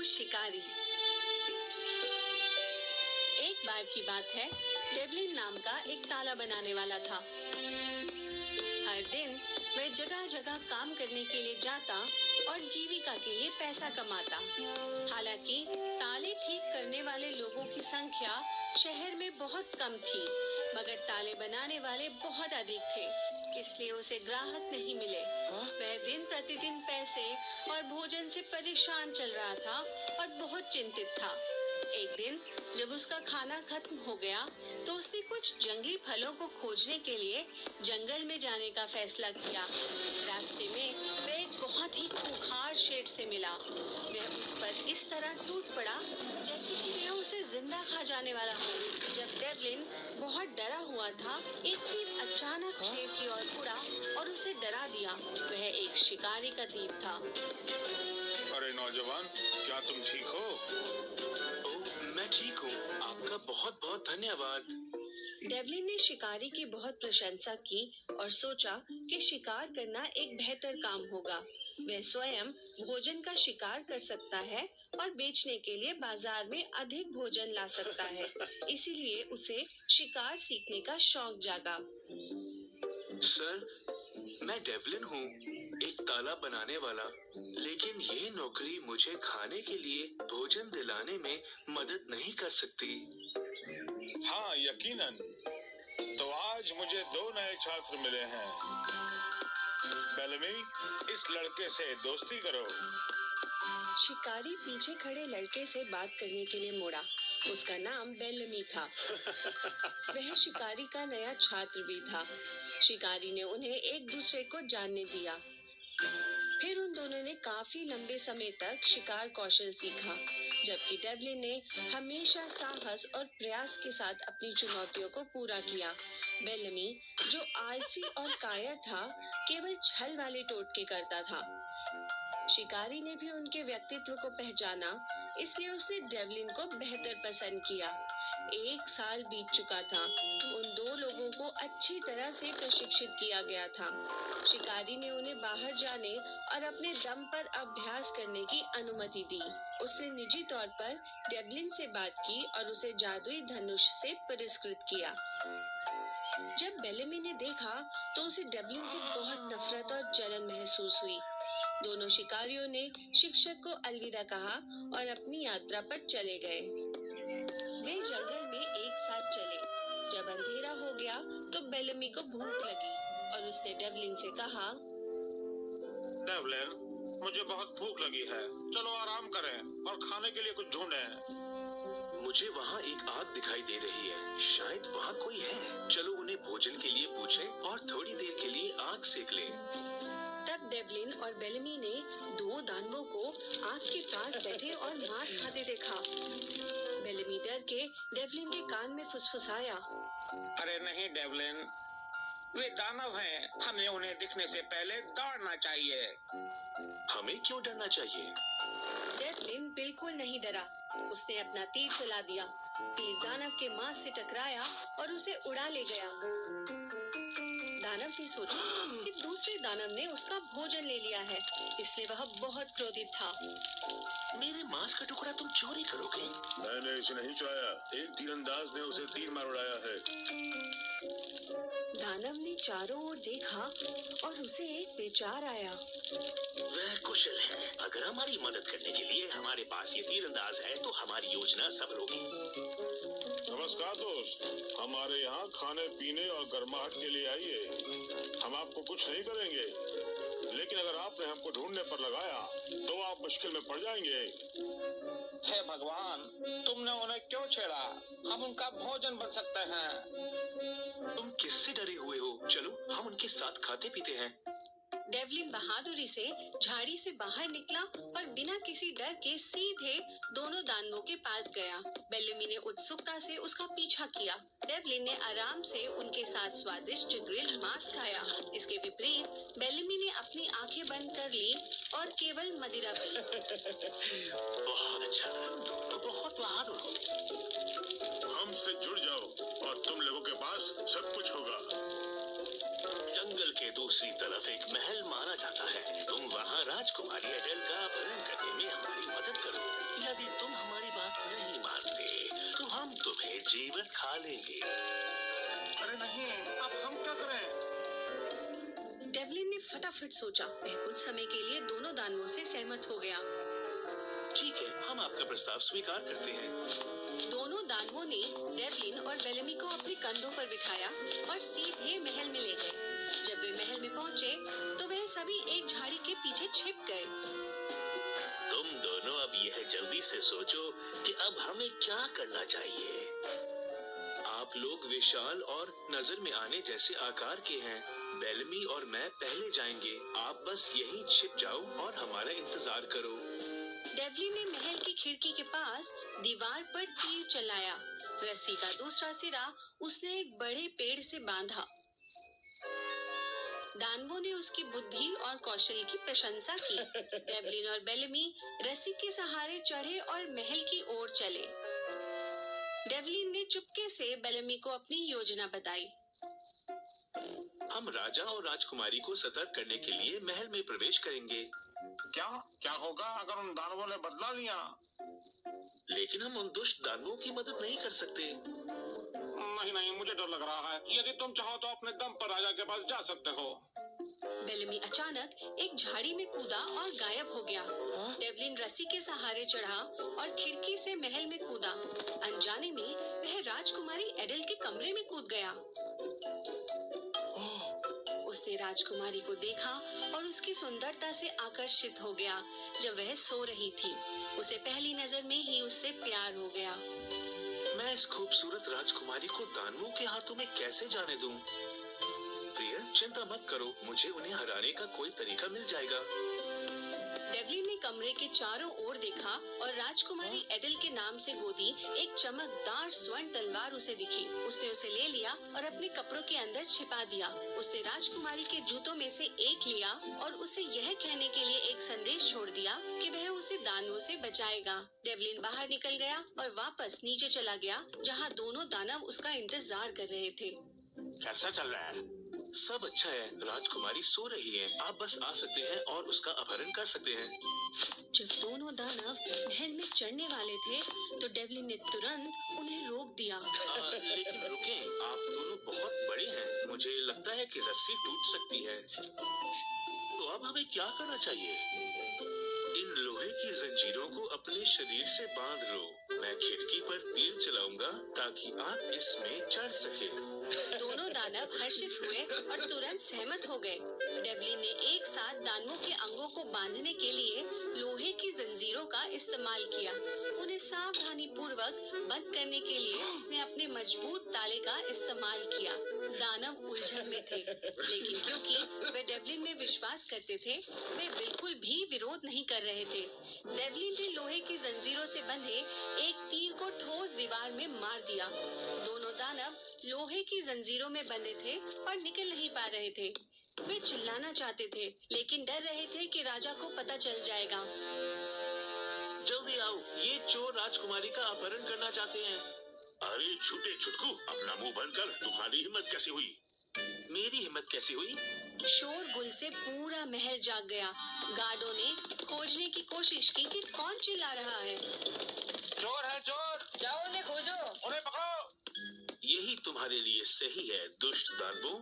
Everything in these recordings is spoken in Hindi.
चतुर शिकारी। एक बार की बात है, डेवलिन नाम का एक ताला बनाने वाला था। हर दिन वह जगह जगह काम करने के लिए जाता और जीविका के लिए पैसा कमाता। हालांकि ताले ठीक करने वाले लोगों की संख्या शहर में बहुत कम थी, मगर ताले बनाने वाले बहुत अधिक थे, इसलिए उसे ग्राहक नहीं मिले। वह दिन प्रतिदिन पैसे और भोजन से परेशान चल रहा था और बहुत चिंतित था। एक दिन जब उसका खाना खत्म हो गया, तो उसने कुछ जंगली फलों को खोजने के लिए जंगल में जाने का फैसला किया। रास्ते में वह एक बहुत ही खूंखार शेर से मिला। वह उस पर इस तरह टूट पड़ा जैसे कि वह उसे जिंदा खा जाने वाला हो। जब डेवलिन बहुत डरा हुआ था, एक तीर अचानक शेर की ओर उड़ा और उसे डरा दिया। वह एक शिकारी का तीर था। अरे नौजवान, क्या तुम ठीक हो? ओह, मैं ठीक हूँ। आपका बहुत बहुत धन्यवाद। डेवलिन ने शिकारी की बहुत प्रशंसा की और सोचा कि शिकार करना एक बेहतर काम होगा। वह स्वयं भोजन का शिकार कर सकता है और बेचने के लिए बाजार में अधिक भोजन ला सकता है। इसीलिए उसे शिकार सीखने का शौक जागा। सर, मैं डेवलिन हूँ, एक ताला बनाने वाला, लेकिन ये नौकरी मुझे खाने के लिए भोजन दिलाने में मदद नहीं कर सकती। हाँ, यकीनन। तो आज मुझे 2 नए छात्र मिले हैं। बेलमी, इस लड़के से दोस्ती करो। शिकारी पीछे खड़े लड़के से बात करने के लिए मुड़ा। उसका नाम बेलमी था। वह शिकारी का नया छात्र भी था। शिकारी ने उन्हें एक दूसरे को जानने दिया। फिर उन दोनों ने काफी लंबे समय तक शिकार कौशल सीखा, जबकि डेवलिन ने हमेशा साहस और प्रयास के साथ अपनी चुनौतियों को पूरा किया। बेलमी, जो आलसी और कायर था, केवल छल वाले टोटके करता था। शिकारी ने भी उनके व्यक्तित्व को पहचाना, इसलिए उसने डेवलिन को बेहतर पसंद किया। 1 साल बीत चुका था। उन 2 लोगों को अच्छी तरह से प्रशिक्षित किया गया था। शिकारी ने उन्हें बाहर जाने और अपने दम पर अभ्यास करने की अनुमति दी। उसने निजी तौर पर डेवलिन से बात की और उसे जादुई धनुष से पुरस्कृत किया। जब बेलमी ने देखा, तो उसे डेवलिन से बहुत नफरत और जलन महसूस हुई। दोनों शिकारियों ने शिक्षक को अलविदा कहा और अपनी यात्रा पर चले गए। वे जंगल में एक साथ चले। जब अंधेरा हो गया, तो बेलमी को भूख लगी और उसने डेवलिन से कहा, डेवलिन, मुझे बहुत भूख लगी है। चलो आराम करें और खाने के लिए कुछ ढूंढें। मुझे वहाँ एक आग दिखाई दे रही है, शायद वहाँ कोई है। चलो उन्हें भोजन के लिए पूछें और थोड़ी देर के लिए आग सेक लें। तब डेवलिन और बेलमी ने 2 दानवों को आग के पास बैठे और मांस खाते देखा। बेलमी डर के डेवलिन के कान में फुसफुसाया, अरे नहीं डेवलिन, वे दानव हैं। हमें उन्हें दिखने से पहले दौड़ना चाहिए। हमें क्यों डरना चाहिए? डेवलिन बिल्कुल नहीं डरा। उसने अपना तीर चला दिया। तीर दानव के मांस से टकराया और उसे उड़ा ले गया। दानव ने सोचा कि दूसरे दानव ने उसका भोजन ले लिया है, इसलिए वह बहुत क्रोधित था। मेरे मांस का टुकड़ा तुम चोरी करोगे? मैंने इसे नहीं चुराया। एक तीरंदाज ने उसे तीर मार उड़ाया है। दानव ने चारों ओर देखा और उसे एक विचार आया। वह कुशल है। अगर हमारी मदद करने के लिए हमारे पास ये तीरंदाज है, तो हमारी योजना सफल होगी। नमस्कार दोस्त, हमारे यहाँ खाने पीने और गर्माहट के लिए आइए। हम आपको कुछ नहीं करेंगे, लेकिन अगर आपने हमको ढूंढने पर लगाया, तो आप मुश्किल में पड़ जाएंगे। हे भगवान, तुमने उन्हें क्यों छेड़ा? हम उनका भोजन बन सकते हैं। तुम किससे डरे हुए हो? चलो हम उनके साथ खाते पीते हैं। डेवलिन बहादुरी से झाड़ी से बाहर निकला और बिना किसी डर के सीधे दोनों दानवों के पास गया। बेलमी ने उत्सुकता से उसका पीछा किया। डेवलिन ने आराम से उनके साथ स्वादिष्ट ग्रिल्ड मांस खाया। इसके विपरीत बेलमी ने अपनी आंखें बंद कर ली और केवल मदिरा पी। बहुत अच्छा, तुम दोनों बहुत बहादुर हो। हमसे जुड़ जाओ और तुम लोगों के पास सब कुछ होगा। जंगल के दूसरी तरफ एक महल माना जाता है। तुम वहाँ राजकुमारी एडेल का अपहरण करने में हमारी मदद करो। यदि तुम हमारी बात नहीं मानते तो हम तुम्हें जीवित खा लेंगे। अरे नहीं, अब हम क्या करें? डेवलिन ने फटाफट सोचा। वह कुछ समय के लिए दोनों दानवों से सहमत हो गया। ठीक है, हम आपका प्रस्ताव स्वीकार करते हैं। दोनों दानवों ने डेवलिन और बेलेमी को अपने कंधों पर बिठाया और सीधे महल में ले गए। जब वे महल में पहुंचे तो वह सभी एक झाड़ी के पीछे छिप गए। तुम दोनों अब यह जल्दी से सोचो कि अब हमें क्या करना चाहिए। आप लोग विशाल और नजर में आने जैसे आकार के हैं। बेलेमी और मैं पहले जाएंगे। आप बस यहीं छिप जाओ और हमारा इंतजार करो। डेवलिन ने महल की खिड़की के पास दीवार पर तीर चलाया। रस्सी का दूसरा सिरा उसने एक बड़े पेड़ से बांधा। दानवों ने उसकी बुद्धि और कौशल की प्रशंसा की। डेवलिन और बेलेमी रस्सी के सहारे चढ़े और महल की ओर चले। डेवलिन ने चुपके से बेलेमी को अपनी योजना बताई। हम राजा और राजकुमारी को सतर्क करने के लिए महल में प्रवेश करेंगे। क्या होगा अगर उन दानवों ने बदला लिया? लेकिन हम उन दुष्ट दानवों की मदद नहीं कर सकते। नहीं, मुझे डर लग रहा है। यदि तुम चाहो तो अपने दम पर राजा के पास जा सकते हो। बेलेमी अचानक एक झाड़ी में कूदा और गायब हो गया। डेवलिन रस्सी के सहारे चढ़ा और खिड़की से महल में कूदा। अनजाने में वह राजकुमारी एडेल के कमरे में कूद गया। उसने राजकुमारी को देखा और उसकी सुंदरता से आकर्षित हो गया। जब वह सो रही थी उसे पहली नजर में ही उससे प्यार हो गया। मैं इस खूबसूरत राजकुमारी को दानवों के हाथों में कैसे जाने दूं? प्रिय, चिंता मत करो, मुझे उन्हें हराने का कोई तरीका मिल जाएगा। डेवलिन ने कमरे के चारों ओर देखा और राजकुमारी एडेल के नाम से गोदी एक चमकदार स्वर्ण तलवार उसे दिखी। उसने उसे ले लिया और अपने कपड़ों के अंदर छिपा दिया। उसने राजकुमारी के जूतों में से एक लिया और उसे यह कहने के लिए एक संदेश छोड़ दिया कि वह उसे दानवों से बचाएगा। डेवलिन बाहर निकल गया और वापस नीचे चला गया, जहाँ दोनों दानव उसका इंतजार कर रहे थे। कैसा चल रहा है? सब अच्छा है। राजकुमारी सो रही है। आप बस आ सकते हैं और उसका अपहरण कर सकते हैं। जब दोनों दानव महल में चढ़ने वाले थे तो डेवलिन ने तुरंत उन्हें रोक दिया। लेकिन रुकें, आप दोनों बहुत बड़े हैं। मुझे लगता है कि रस्सी टूट सकती है। तो अब हमें क्या करना चाहिए? इन लोहे की जंजीरों को अपने शरीर से बांध लो। मैं खिड़की पर तीर चलाऊंगा ताकि आप इसमें चढ़ सके। दोनों दानव हर्षित हुए और तुरंत सहमत हो गए। डेवलिन ने एक साथ दानवों के अंगों को बांधने के लिए लोहे की जंजीरों का इस्तेमाल किया। उन्हें सावधानी पूर्वक बंद करने के लिए उसने अपने मजबूत ताले का इस्तेमाल किया। दानव उलझन में थे, लेकिन क्योंकि वे डेवलिन में विश्वास करते थे, वे बिल्कुल भी विरोध नहीं कर रहे थे। डेवलिन ने लोहे की जंजीरों से बंधे एक तीर को ठोस दीवार में मार दिया। दोनों दानव लोहे की जंजीरों में बंधे थे और निकल नहीं पा रहे थे। वे चिल्लाना चाहते थे, लेकिन डर रहे थे कि राजा को पता चल जाएगा। जल्दी आओ, ये चोर राजकुमारी का अपहरण करना चाहते हैं। अरे झूठे छुटकू, अपना मुंह बंद कर। तुम्हारी हिम्मत कैसे हुई? मेरी हिम्मत कैसी हुई? शोरगुल से पूरा महल जाग गया। गार्डों ने खोजने की कोशिश की कि कौन चिल्ला रहा है। चोर है चोर! जाओ उन्हें खोजो। उन्हें पकड़ो! यही तुम्हारे लिए सही है, दुष्ट दानवों।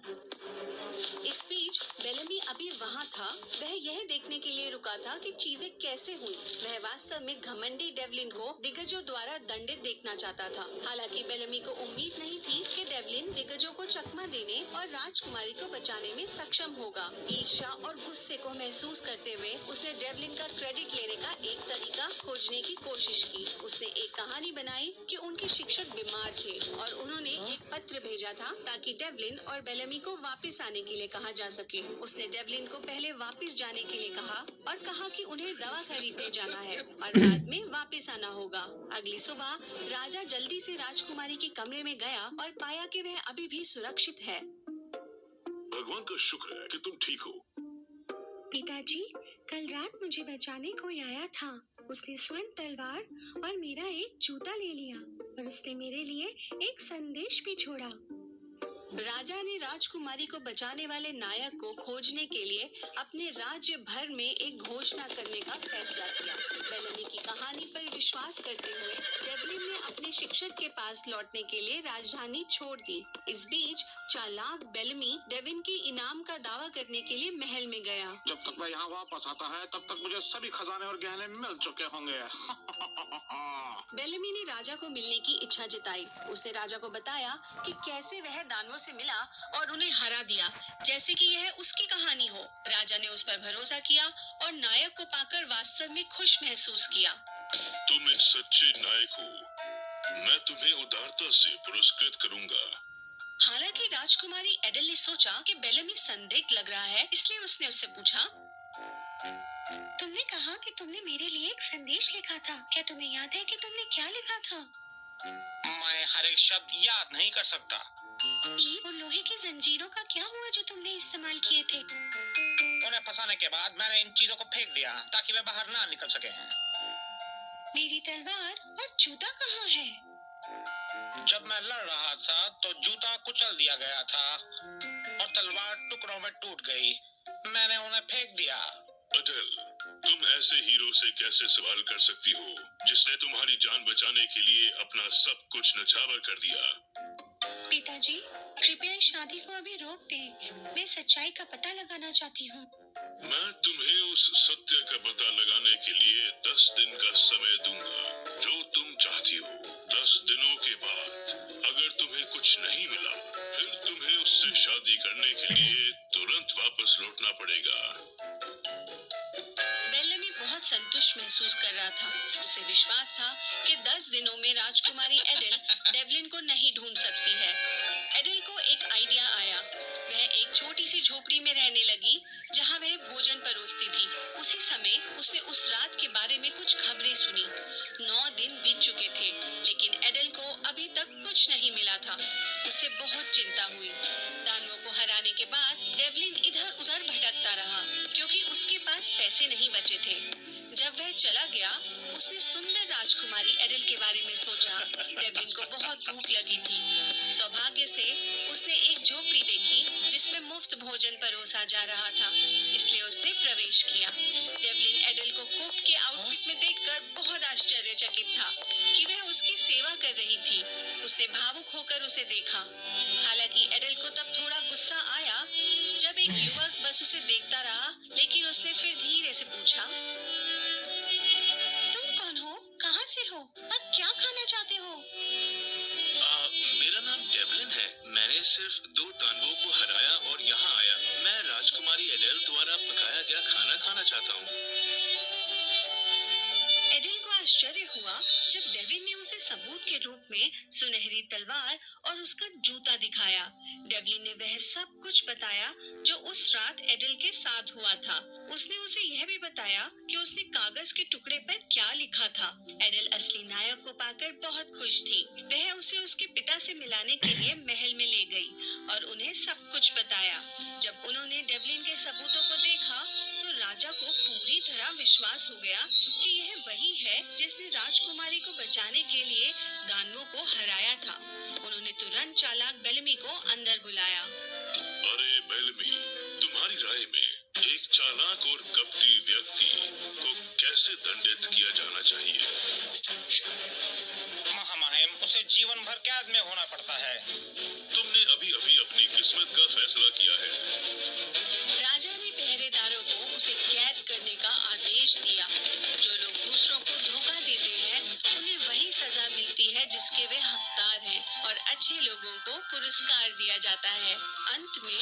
इस बीच बेलेमी अभी वहाँ था। वह यह देखने के लिए रुका था कि चीजें कैसे हुई। वह वास्तव में घमंडी डेवलिन को दिग्गजों द्वारा दंडित देखना चाहता था। हालांकि बेलेमी को उम्मीद नहीं थी कि डेवलिन दिग्गजों को चकमा देने और राजकुमारी को बचाने में सक्षम होगा। ईर्ष्या और गुस्से को महसूस करते हुए उसने डेवलिन का क्रेडिट लेने का एक तरीका खोजने की कोशिश की। उसने एक कहानी बनाई कि उनके शिक्षक बीमार थे और उन्होंने एक पत्र भेजा था ताकि डेवलिन और बेलेमी को वापस आने के लिए कहा जा सके। उसने डेवलिन को पहले वापस जाने के लिए कहा और कहा कि उन्हें दवा खरीदने जाना है और बाद में वापस आना होगा। अगली सुबह राजा जल्दी से राजकुमारी के कमरे में गया और पाया कि वह अभी भी सुरक्षित है। भगवान का शुक्र है कि तुम ठीक हो। पिताजी, कल रात मुझे बचाने कोई आया था। उसने स्वर्ण तलवार और मेरा एक जूता ले लिया और उसने मेरे लिए एक संदेश भी छोड़ा। राजा ने राजकुमारी को बचाने वाले नायक को खोजने के लिए अपने राज्य भर में एक घोषणा करने का फैसला किया। बेलमी की कहानी पर विश्वास करते हुए डेवलिन ने अपने शिक्षक के पास लौटने के लिए राजधानी छोड़ दी। इस बीच चालाक बेलमी डेविन के इनाम का दावा करने के लिए महल में गया। जब तक मैं यहाँ वापस आता है तब तक मुझे सभी खजाने और गहने मिल चुके होंगे। बेलमी ने राजा को मिलने की इच्छा जताई। उसने राजा को बताया कि कैसे वह दानवों से मिला और उन्हें हरा दिया, जैसे कि यह उसकी कहानी हो। राजा ने उस पर भरोसा किया और नायक को पाकर वास्तव में खुश महसूस किया। तुम एक सच्चे नायक हो। मैं तुम्हें उदारता से पुरस्कृत करूंगा। हालांकि राजकुमारी एडल ने सोचा कि बेलमी संदिग्ध लग रहा है, इसलिए उसने उससे पूछा, तुमने कहा कि तुमने मेरे लिए एक संदेश लिखा था। क्या तुम्हें याद है कि तुमने क्या लिखा था? मैं हर एक शब्द याद नहीं कर सकता। और लोहे की जंजीरों का क्या हुआ जो तुमने इस्तेमाल किए थे? उन्हें फंसाने के बाद मैंने इन चीजों को फेंक दिया ताकि वे बाहर ना निकल सके। मेरी तलवार और जूता कहाँ है? जब मैं लड़ रहा था तो जूता कुचल दिया गया था और तलवार टुकड़ों में टूट गई। मैंने उन्हें फेंक दिया। अडल, तुम ऐसे हीरो से कैसे सवाल कर सकती हो जिसने तुम्हारी जान बचाने के लिए अपना सब कुछ नछावर कर दिया? पिताजी, कृपया इस शादी को अभी रोक दें। मैं सच्चाई का पता लगाना चाहती हूँ। मैं तुम्हें उस सत्य का पता लगाने के लिए 10 दिन का समय दूंगा, जो तुम चाहती हो। 10 दिनों के बाद अगर तुम्हें कुछ नहीं मिला, फिर तुम्हें उससे शादी करने के लिए तुरंत वापस लौटना पड़ेगा। बेलमी बहुत संतुष्ट महसूस कर रहा था। उसे विश्वास था कि 10 दिनों में राजकुमारी एडल डेवलिन को नहीं ढूंढ सकती है। एडल को एक आइडिया आया। वह एक छोटी सी झोपड़ी में रहने लगी जहां वह भोजन परोसती थी। उसी समय उसने उस रात के बारे में कुछ खबरें सुनी। 9 दिन बीत चुके थे, लेकिन एडल को अभी तक कुछ नहीं मिला था। उसे बहुत चिंता हुई। दानवों को हराने के बाद डेवलिन इधर उधर भटकता रहा क्योंकि उसके पास पैसे नहीं बचे थे। जब वह चला गया, उसने सुंदर राजकुमारी एडल के बारे में सोचा। डेवलिन को बहुत भूख लगी थी। सौभाग्य से उसने एक झोपड़ी देखी जिसमें मुफ्त भोजन परोसा जा रहा था, इसलिए उसने प्रवेश किया। डेवलिन एडल को कुक के आउटफिट में देखकर बहुत आश्चर्यचकित था कि वह उसकी सेवा कर रही थी। उसने भावुक होकर उसे देखा। हालांकि एडल को तब थोड़ा गुस्सा आया जब एक युवक बस उसे देखता रहा, लेकिन उसने फिर धीरे से पूछा, तुम कौन हो? कहाँ से हो? और क्या खाना चाहते हो? मेरा नाम डेवलिन है। मैंने सिर्फ 2 दानवों को हराया और यहाँ आया। मैं राजकुमारी एडल द्वारा पकाया गया खाना खाना चाहता हूँ। एडल को आश्चर्य हुआ जब डेविन ने उसे सबूत के रूप में सुनहरी तलवार और उसका जूता दिखाया। डेवलिन ने वह सब कुछ बताया जो उस रात एडल के साथ हुआ था। उसने उसे यह भी बताया कि उसने कागज के टुकड़े पर क्या लिखा था। एडल असली नायक को पाकर बहुत खुश थी। वह उसे उसके पिता से मिलाने के लिए महल में ले गई और उन्हें सब कुछ बताया। जब उन्होंने डेवलिन के सबूतों को देखा तो राजा को पूरी तरह विश्वास हो गया कि यह वही है जिसने राजकुमारी को बचाने के लिए दानवों को हराया था। उन्होंने तुरंत चालाक बेलमी को अंदर बुलाया। अरे बेलमी, तुम्हारी राय में एक चालाक और कपटी व्यक्ति को कैसे दंडित किया जाना चाहिए? महामहिम, उसे जीवन भर कैद में होना पड़ता है। तुमने अभी अभी अपनी किस्मत का फैसला किया है। राजा ने पहरेदारों को उसे कैद करने का आदेश दिया। जो लोग दूसरों को धोखा देते हैं, उन्हें वही सजा मिलती है जिसके वे हकदार हैं और अच्छे लोगों को पुरस्कार दिया जाता है। अंत में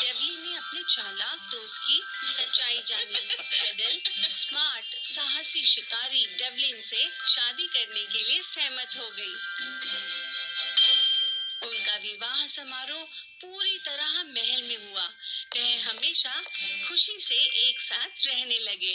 डेवलिन ने अपने चालाक दोस्त की सच्चाई जानी। एडल स्मार्ट साहसी शिकारी डेवलिन से शादी करने के लिए सहमत हो गई। उनका विवाह समारोह पूरी तरह महल में हुआ। वह हमेशा खुशी से एक साथ रहने लगे।